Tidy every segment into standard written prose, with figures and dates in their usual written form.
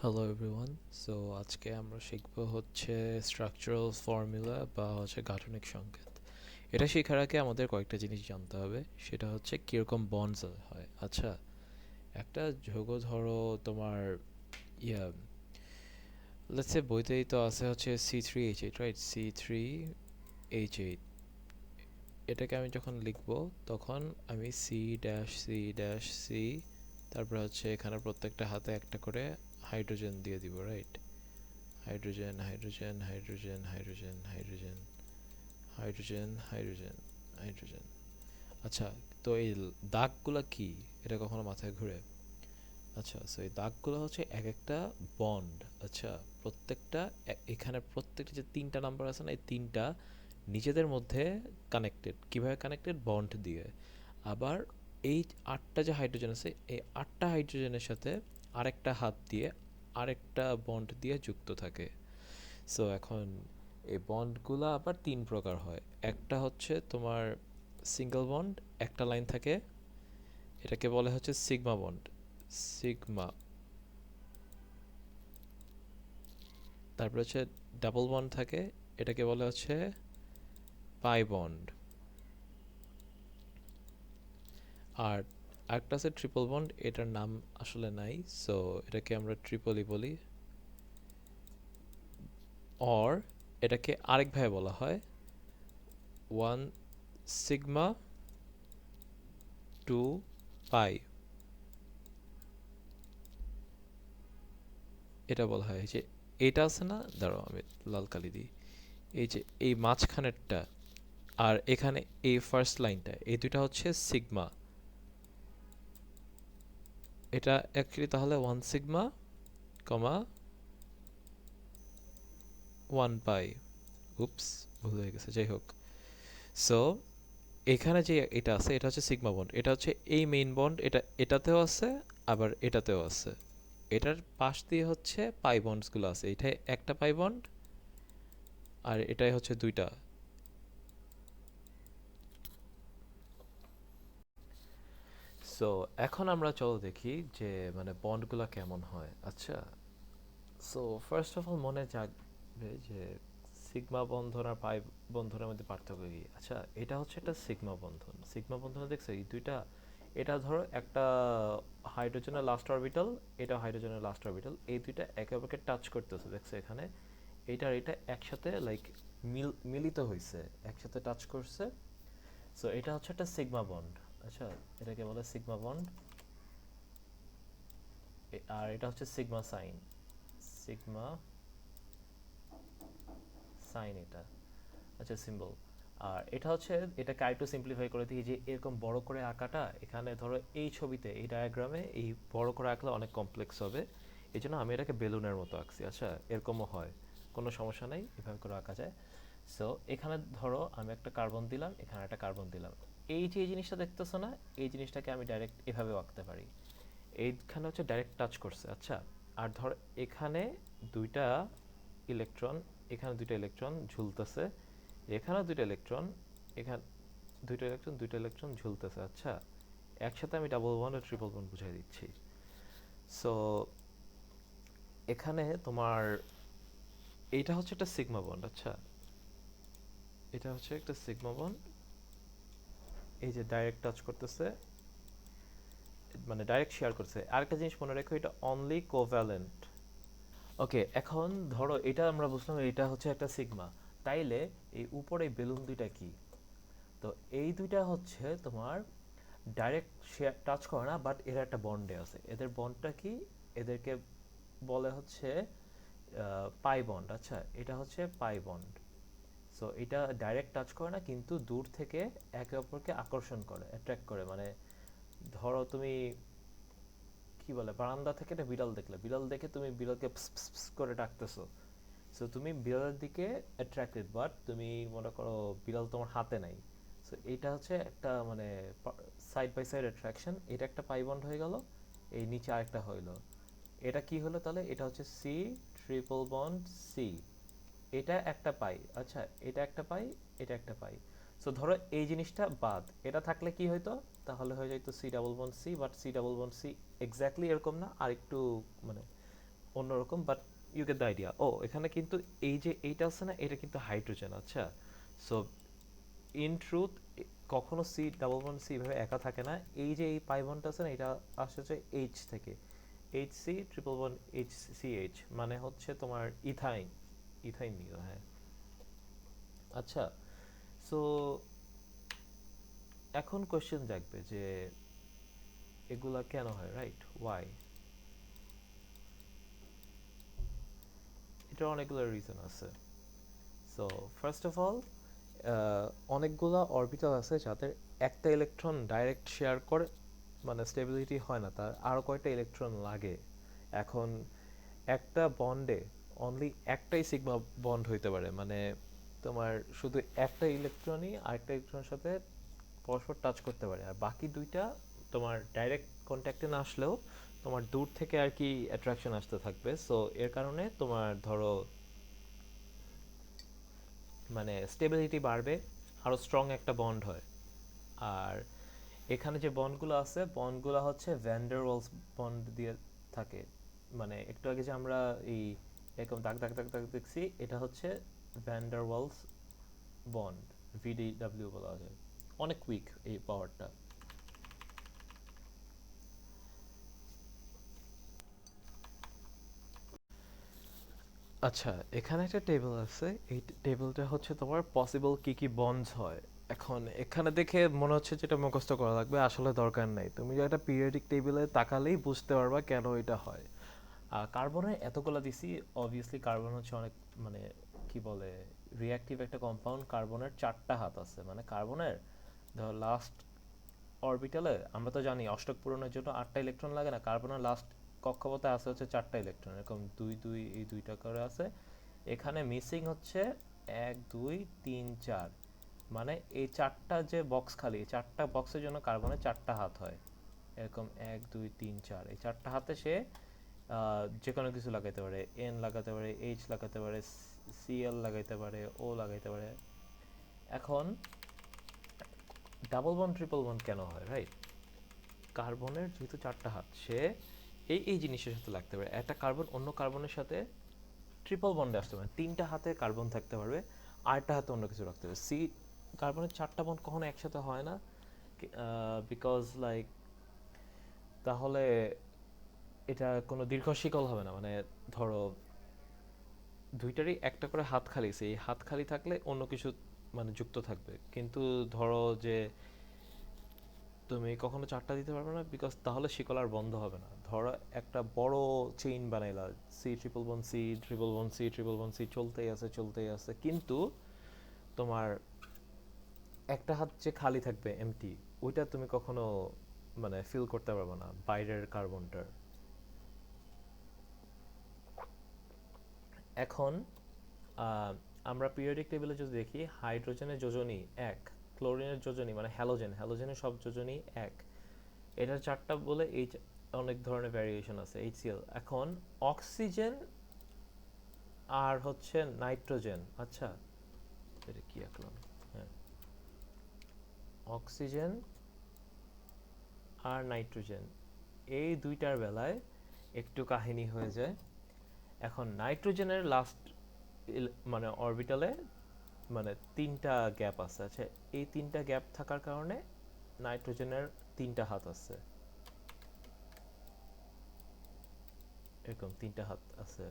Hello everyone. So আজকে আমরা শিখব হচ্ছে স্ট্রাকচারাল ফর্মুলা বা হচ্ছে গাঠনিক সংকেত। এটা শেখার আগে আমাদের কয়েকটা জিনিস জানতে হবে। সেটা হচ্ছে কীরকম বন্ডস হয়। আচ্ছা, একটা যৌগ ধরো তোমার ইয়া লেটস সে বইতেই তো আছে হচ্ছে C3H8, রাইট? C3H8, এটাকে আমি যখন লিখব তখন আমি C', তারপর হচ্ছে এখানে প্রত্যেকটা হাতে একটা করে হাইড্রোজেন দিয়ে দিব, right? Hydrogen, hydrogen, hydrogen, hydrogen, hydrogen, hydrogen, hydrogen, hydrogen. আচ্ছা, তো এই দাগগুলা কি? এটা কখনো মাথায় ঘুরে? আচ্ছা, সো এই দাগগুলো হচ্ছে এক একটা বন্ড। আচ্ছা, প্রত্যেকটা এখানে প্রত্যেকটা যে তিনটা নাম্বার আছে না, এই তিনটা নিজেদের মধ্যে কানেক্টেড। কিভাবে কানেক্টেড? বন্ড দিয়ে। আবার এই আটটা যে হাইড্রোজেন আছে, এই আটটা হাইড্রোজেনের সাথে আরেকটা হাত দিয়ে আরেকটা বন্ড দিয়ে যুক্ত থাকে। সো এখন এই বন্ডগুলো আবার তিন প্রকার হয়। একটা হচ্ছে তোমার সিঙ্গেল বন্ড, একটা লাইন থাকে, এটাকে বলে হচ্ছে সিগমা বন্ড, সিগমা। তারপর হচ্ছে ডাবল বন্ড থাকে, এটাকে বলে হচ্ছে পাই বন্ড। আর আরেকটা আছে ট্রিপল বন্ড, এটার নাম আসলে নাই, সো এটাকে আমরা ট্রিপলই বলি। অর এটাকে আরেকভাবে বলা হয় ওয়ান সিগমা টু পাই, এটা বলা হয়। যে এটা আছে না, দাঁড়াও আমি লাল কালি দিই। এই যে এই মাঝখানেরটা আর এখানে এই ফার্স্ট লাইনটা, এই দুইটা হচ্ছে সিগমা। এটা অ্যাকচুয়ালি তাহলে ওয়ান সিগমা কমা ওয়ান পাই। উপস, ভুল হয়ে গেছে, যাই হোক। সো এখানে যে এটা আছে, এটা হচ্ছে সিগমা বন্ড, এটা হচ্ছে এই মেইন বন্ড, এটা এটাতেও আছে আবার এটাতেও আছে। এটার পাশ দিয়ে হচ্ছে পাই বন্ডসগুলো আছে, এটাই একটা পাই বন্ড আর এটাই হচ্ছে দুইটা। সো এখন আমরা চলো দেখি যে মানে বন্ডগুলো কেমন হয়। আচ্ছা, সো ফার্স্ট অফ অল মনে জাগবে যে সিগমা বন্ধন আর পাই বন্ধনের মধ্যে পার্থক্য কি। আচ্ছা, এটা হচ্ছে একটা সিগমা বন্ধন। সিগমা বন্ধনে দেখছো এই দুইটা, এটা ধরো একটা হাইড্রোজেনের লাস্ট অরবিটাল, এটা হাইড্রোজেনের লাস্ট অরবিটাল, এই দুইটা একে অপরকে টাচ করতেছে, দেখছো এখানে এইটা আর এটা একসাথে লাইক মিলিত হয়েছে, একসাথে টাচ করছে। সো এটা হচ্ছে একটা সিগমা বন্ড। আচ্ছা, এটাকে বলে সিগমা বন্ড। আর এটা হচ্ছে সিগমা সাইন, সিগমা সাইন এটা। আচ্ছা, সিম্বল। আর এটা হচ্ছে, এটাকে আরেকটু সিম্পলিফাই করে দিই যে এরকম বড় করে আঁকাটা, এখানে ধরো এই ছবিতে এই ডায়াগ্রামে এই বড় করে আঁকলে অনেক কমপ্লেক্স হবে, এই জন্য আমি এটাকে বেলুনের মতো আঁকছি। আচ্ছা, এরকমও হয়, কোনো সমস্যা নেই, এভাবে করে আঁকা যায়। সো এখানে ধরো আমি একটা কার্বন দিলাম, এখানে একটা কার্বন দিলাম, এই যে এই জিনিসটা দেখতেছো না, এই জিনিসটাকে আমি ডাইরেক্ট এভাবে আঁকতে পারি। এইখানে হচ্ছে ডাইরেক্ট টাচ করছে। আচ্ছা, আর ধর এখানে দুইটা ইলেকট্রন, এখানে দুইটা ইলেকট্রন ঝুলতেছে, এখানেও দুইটা ইলেকট্রন, এখানে দুইটা ইলেকট্রন ঝুলতেছে। আচ্ছা, একসাথে আমি ডাবল বন্ড আর ট্রিপল বন্ড বুঝাই দিচ্ছি। সো এখানে তোমার এইটা হচ্ছে একটা সিগমা বন্ড। আচ্ছা, এটা হচ্ছে একটা সিগমা বন্ড, এই যে ডাইরেক্ট টাচ করতেছে, মানে ডাইরেক্ট শেয়ার করছে। আরেকটা জিনিস মনে রেখো, এটা অনলি কোভ্যালেন্ট। ওকে, এখন ধরো এটা আমরা বুঝলাম এটা হচ্ছে একটা সিগমা, তাইলে এই উপরে বেলুন দুইটা কি? তো এই দুইটা হচ্ছে তোমার ডাইরেক্ট শেয়ার টাচ করে না, বাট এরা একটা বন্ডে আছে। এদের বন্ডটা কি? এদেরকে বলে হচ্ছে পাই বন্ড। আচ্ছা, এটা হচ্ছে পাই বন্ড। সো এটা ডাইরেক্ট টাচ করে না, কিন্তু দূর থেকে একে অপরকে আকর্ষণ করে, অ্যাট্রাক্ট করে। মানে ধরো তুমি কি বলে, বারান্দা থেকে একটা বিড়াল দেখলে, বিড়াল দেখে তুমি বিড়ালকে পস পস পস করে ডাকতেছো, সো তুমি বিড়ালের দিকে অ্যাট্রাক্টেড, বাট তুমি মনে করো বিড়াল তোমার হাতে নাই। সো এটা হচ্ছে একটা মানে সাইড বাই সাইড অ্যাট্রাকশন, এটা একটা পাই বন্ড হয়ে গেল। এই নিচে আরেকটা হইলো, এটা কি হলো তাহলে? এটা হচ্ছে সি ট্রিপল বন্ড সি, এটা একটা পাই। আচ্ছা, এটা একটা পাই, এটা একটা পাই। সো ধরো এই জিনিসটা বাদ, এটা থাকলে কি হইতো? তাহলে হয়ে যেত C double bond C, but C double bond C exactly এরকম না, আর একটু মানে অন্যরকম, but you get the idea. ও এখানে কিন্তু এই যে এইটা আছে না, এটা কিন্তু হাইড্রোজেন। আচ্ছা, সো ইন ট্রুথ কখনো সি ডাবল বন্ড সি এভাবে একা থাকে না। এই যে এই পাই বন্ডটা আছে না, এটা আসছে হচ্ছে এইচ থেকে, H C triple bond H C H, মানে হচ্ছে তোমার ইথাইন, ইথাইন নিল, হ্যাঁ। আচ্ছা, সো এখন কোয়েশ্চেন জাগবে যে এগুলা কেন হয়, রাইট? ওয়াই? এটার অনেকগুলো রিজন আছে। সো ফার্স্ট অফ অল, অনেকগুলা অরবিটাল আছে যাদের একটা ইলেকট্রন ডাইরেক্ট শেয়ার করে, মানে স্টেবিলিটি হয় না, তার আরও কয়েকটা ইলেকট্রন লাগে। এখন একটা বন্ডে অনলি একটাই সিগমা বন্ড হইতে পারে, মানে তোমার শুধু একটা ইলেকট্রনই আরেকটা ইলেকট্রনের সাথে পরস্পর টাচ করতে পারে, আর বাকি দুইটা তোমার ডাইরেক্ট কন্ট্যাক্টে না আসলেও তোমার দূর থেকে আর কি অ্যাট্রাকশন আসতে থাকবে। সো এর কারণে তোমার ধরো মানে স্টেবিলিটি বাড়বে, আরও স্ট্রং একটা বন্ড হয়। আর এখানে যে বন্ডগুলো আছে, বন্ডগুলো হচ্ছে ভ্যান্ডার ওয়ালস বন্ড দিয়ে থাকে। মানে একটু আগে যে আমরা এই এরকম দাগ দাগ দাগ দাগ দেখছি, এটা হচ্ছে ভ্যান্ডার ওয়ালস বন্ড, ভিডিডব্লিউ বলা যায়। অনেক উইক এই পাওয়ারটা। আচ্ছা, এখানে একটা টেবিল আছে, এই টেবিলটা হচ্ছে তোমার পসিবল কি কি বন্ডস হয়। এখন এখানে দেখে মনে হচ্ছে যেটা মুখস্থ করা লাগবে, আসলে দরকার নাই, তুমি যে একটা পিরিয়ডিক টেবিলে তাকালেই বুঝতে পারবা কেন এটা হয়। আর কার্বনে এতগুলো দিছি, অবভিয়াসলি কার্বন হচ্ছে অনেক মানে কি বলে রিঅ্যাক্টিভ একটা কম্পাউন্ড। কার্বনের 4টা হাত আছে, মানে কার্বনের ধর লাস্ট অরবিটালে আমরা তো জানি অষ্টক পূরণের জন্য 8টা ইলেকট্রন লাগে না, কার্বনের লাস্ট কক্ষপথে আছে হচ্ছে 4টা ইলেকট্রন, এরকম 2 2 এই 2টা করে আছে। এখানে মিসিং হচ্ছে 1 2 3 4, মানে এই 4টা যে বক্স খালি, 4টা বক্সের জন্য কার্বনের 4টা হাত হয়, এরকম 1 2 3 4। এই 4টা হাতে সে যে কোনো কিছু লাগাইতে পারে, এন লাগাতে পারে, এইচ লাগাতে পারে, সিএল লাগাইতে পারে, ও লাগাইতে পারে। এখন ডাবল বন্ড ট্রিপল বন্ড কেন হয়, রাইট? কার্বনের যেহেতু 4টা হাত, সে এই এই জিনিসের সাথে লাগতে পারে। একটা কার্বন অন্য কার্বনের সাথে ট্রিপল বন্ডে আসতে পারে, 3টা হাতে কার্বন থাকতে পারবে, আরেকটা হাতে অন্য কিছু রাখতে পারবে। সি কার্বনের 4টা বন্ড কখনো একসাথে হয় না, বিকজ লাইক তাহলে এটা কোনো দীর্ঘ শিকল হবে না। মানে ধরো দুইটারই একটা করে হাত খালি, সেই হাত খালি থাকলে অন্য কিছু মানে যুক্ত থাকবে, কিন্তু ধরো যে তুমি কখনো 4টা দিতে পারবে না, বিকজ তাহলে শিকল আর বন্ধ হবে না। ধরো একটা বড় চেইন বানাইলা, C triple bond C triple bond C triple bond C, চলতেই আছে চলতেই আছে, কিন্তু তোমার একটা হাত যে খালি থাকবে এমটি, ওইটা তুমি কখনো মানে ফিল করতে পারবে না বাইরের কার্বনটার। এখন আমরা পিরিয়ডিক টেবিলে যদি দেখি, হাইড্রোজেনের যোজনী 1, ক্লোরিনের যোজনী মানে হ্যালোজেন, হ্যালোজেনের সব যোজনী 1, এটার 4টা বলে এই অনেক ধরনের ভ্যারিয়েশন আছে HCl। এখন অক্সিজেন আর হচ্ছে নাইট্রোজেন, আচ্ছা এটা কি আঁকলাম, হ্যাঁ, অক্সিজেন আর নাইট্রোজেন, এই দুইটার বেলায় একটু কাহিনী হয়ে যায়। এখন নাইট্রোজেনের লাস্ট মানে অরবিটালে মানে 3টা গ্যাপ আছে। আচ্ছা, এই 3টা গ্যাপ থাকার কারণে নাইট্রোজেনের 3টা হাত আছে, এরকম 3টা হাত আছে।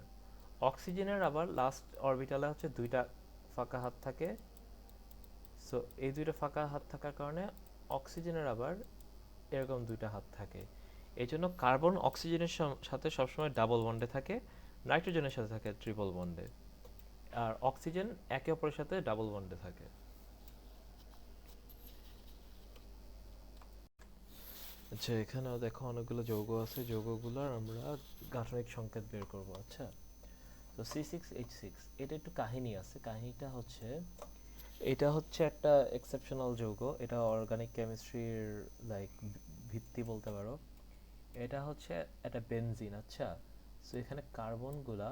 অক্সিজেনের আবার লাস্ট অরবিটালে হচ্ছে 2টা ফাঁকা হাত থাকে। সো এই 2টা ফাঁকা হাত থাকার কারণে অক্সিজেনের আবার এরকম 2টা হাত থাকে। এই জন্য কার্বন অক্সিজেনের সাথে সবসময় ডাবল বন্ডে থাকে, নাইট্রোজেনের সাথে থাকে ট্রিপল বন্ডে, আর অক্সিজেন একে অপরের সাথে ডাবল বন্ডে থাকে। আচ্ছা, এখানেও দেখো অনেকগুলো যৌগ আছে, যৌগগুলোর আমরা গাঠনিক সংকেত বের করব। আচ্ছা, তো C6H6, এটা একটু কাহিনী আছে। কাহিনীটা হচ্ছে, এটা হচ্ছে একটা এক্সেপশনাল যৌগ, এটা অর্গানিক কেমিস্ট্রির লাইক ভিত্তি বলতে পারো। এটা হচ্ছে একটা বেনজিন। আচ্ছা, সো এখানে কার্বনগুলা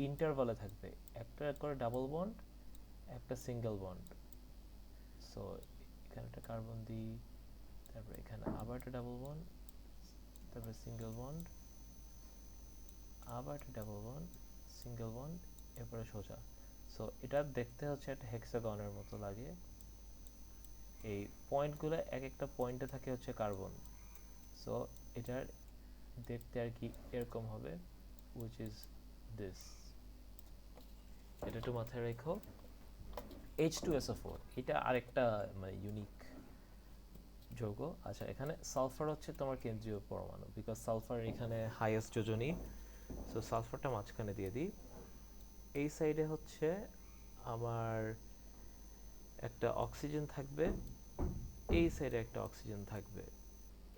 ইন্টারভালে থাকবে, একটা করে ডাবল বন্ড, একটা সিঙ্গেল বন্ড। সো এখানে একটা কার্বন দিই, তারপরে এখানে আবার একটা ডাবল বন্ড, তারপরে সিঙ্গেল বন্ড, আবার একটা ডাবল বন্ড, সিঙ্গেল বন্ড, এরপরে সোজা। সো এটা দেখতে হচ্ছে একটা হেক্সাগনের মতো লাগে। এই পয়েন্টগুলো এক একটা পয়েন্টে থাকে হচ্ছে কার্বন। সো এটার দেখতে আর কি এরকম হবে, which is this. এটা একটু মাথায় রেখো। H2SO4 এটা আরেকটা মানে ইউনিক যৌগ। আচ্ছা, এখানে সালফার হচ্ছে তোমার কেন্দ্রীয় পরমাণু, বিকজ সালফার এখানে হাইয়েস্ট যোজনী। সো সালফারটা মাঝখানে দিয়ে দিই। এই সাইডে হচ্ছে আমার একটা অক্সিজেন থাকবে, এই সাইডে একটা অক্সিজেন থাকবে।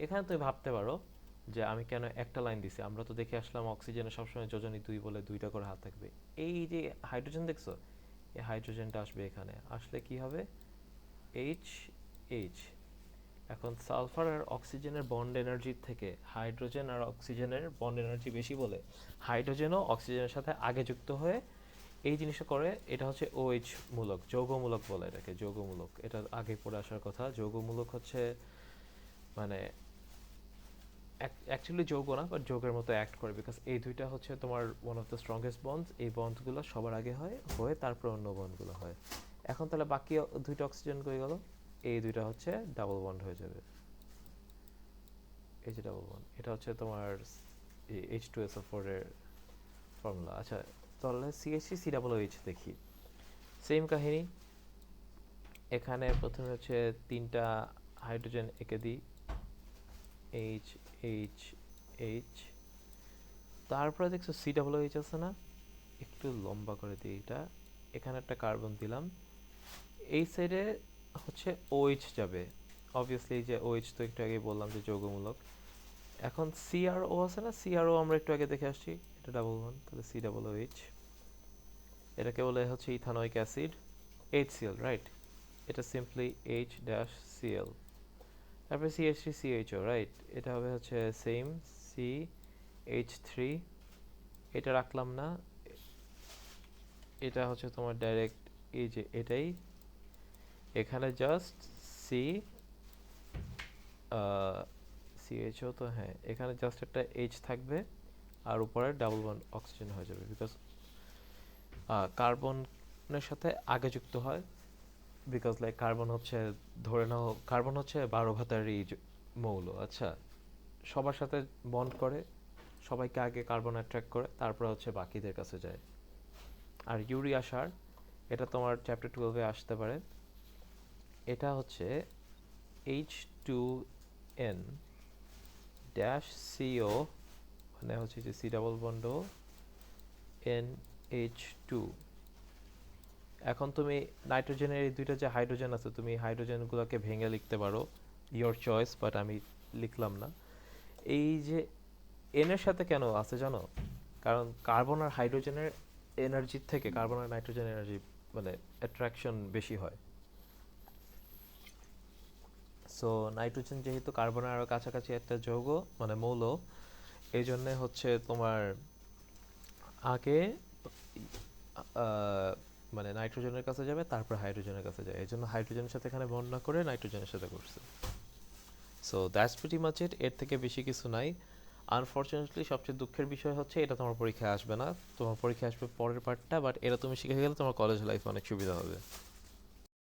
এখানে তুমি ভাবতে পারো যে আমি কেন একটা লাইন দিছি, আমরা তো দেখে আসলাম অক্সিজেনের সবসময় যোজনী 2 বলে 2টা করে হাত থাকবে। এই যে হাইড্রোজেন দেখছো, এই হাইড্রোজেনটা আসবে এখানে, আসলে কি হবে এইচ এইচ। এখন সালফার আর অক্সিজেনের বন্ড এনার্জির থেকে হাইড্রোজেন আর অক্সিজেনের বন্ড এনার্জি বেশি বলে হাইড্রোজেনও অক্সিজেনের সাথে আগে যুক্ত হয়ে এই জিনিসটা করে। এটা হচ্ছে OH মূলক, যৌগমূলক বলে এটাকে, যৌগমূলক। এটা আগে পড়ে আসার কথা। যৌগমূলক হচ্ছে মানে অ্যাকচুয়ালি যৌগ না, বাট যৌগের মতো অ্যাক্ট করে, বিকজ এই দুইটা হচ্ছে তোমার one of the strongest bonds. এই বন্ডগুলো সবার আগে হয়, হয়ে তারপর অন্য বন্ডগুলো হয়। এখন তাহলে বাকি দুইটা অক্সিজেন কই গেল? এই দুইটা হচ্ছে ডাবল বন্ড হয়ে যাবে। এই যে ডাবল বন্ড, এটা হচ্ছে তোমার H2SO4 এর ফর্মুলা। আচ্ছা, তাহলে CH3COOH দেখি। সেম কাহিনী। এখানে প্রথমে হচ্ছে 3টা হাইড্রোজেন এঁকে দিই, এইচ এইচ এইচ। তারপরে দেখছো COOH আছে না, একটু লম্বা করে দিই এটা। এখানে একটা কার্বন দিলাম, এই সাইডে হচ্ছে OH যাবে। অবভিয়াসলি যে OH তো একটু আগে বললাম যে যৌগমূলক। এখন CRO আছে না, CRO আমরা একটু আগে দেখে আসছি, এটা ডাবল বন্ড, তাহলে COOH। এটাকে বলে হচ্ছে ইথানোয়িক অ্যাসিড, HCl, রাইট? এটা সিম্পলি H-Cl। তারপরে CH3CHO, রাইট? এটা হবে হচ্ছে সেম CH3। এটা রাখলাম না, এটা হচ্ছে তোমার ডাইরেক্ট এই যে এটাই। এখানে জাস্ট সি CHO, তো হ্যাঁ এখানে জাস্ট একটা H থাকবে আর উপরে ডাবল বন্ড অক্সিজেন হয়ে যাবে, বিকজ কার্বনের সাথে আগে যুক্ত হয়। বিকজ লাইক কার্বন হচ্ছে, ধরে নাও কার্বন হচ্ছে 12 ভাতারি মৌল। আচ্ছা, সবার সাথে বন্ড করে, সবাইকে আগে কার্বন অ্যাট্রাক্ট করে, তারপর হচ্ছে বাকিদের কাছে যায়। আর ইউরিয়া সার, এটা তোমার চ্যাপ্টার 12-এ আসতে পারে। এটা হচ্ছে H2N ড্যাশ CO, মানে হচ্ছে যে সি ডাবল বন্ড NH2। এখন তুমি নাইট্রোজেনের এই দুইটা যে হাইড্রোজেন আছে, তুমি হাইড্রোজেনগুলোকে ভেঙে লিখতে পারো, ইয়োর চয়েস, বাট আমি লিখলাম না। এই যে এন এর সাথে কেন আছে জানো? কারণ কার্বন আর হাইড্রোজেনের এনার্জির থেকে কার্বন আর নাইট্রোজেন এনার্জি মানে অ্যাট্রাকশন বেশি হয়। সো নাইট্রোজেন যেহেতু কার্বনের আরও কাছাকাছি একটা যৌগ মানে মৌল, এই জন্যে হচ্ছে তোমার আগে আহ, মানে নাইট্রোজেনের কাছে যাবে, তারপর হাইড্রোজেনের কাছে যায়। এই জন্য হাইড্রোজেনের সাথে এখানে বন্ড না করে নাইট্রোজেনের সাথে করছে। সো দ্যাটস প্রিটি মাচ ইট, এর থেকে বেশি কিছু নাই। আনফর্চুনেটলি সবচেয়ে দুঃখের বিষয় হচ্ছে এটা তোমার পরীক্ষায় আসবে না, তোমার পরীক্ষায় আসবে পরের পার্টটা, বাট এটা তুমি শিখে গেলে তোমার কলেজ লাইফে অনেক সুবিধা হবে।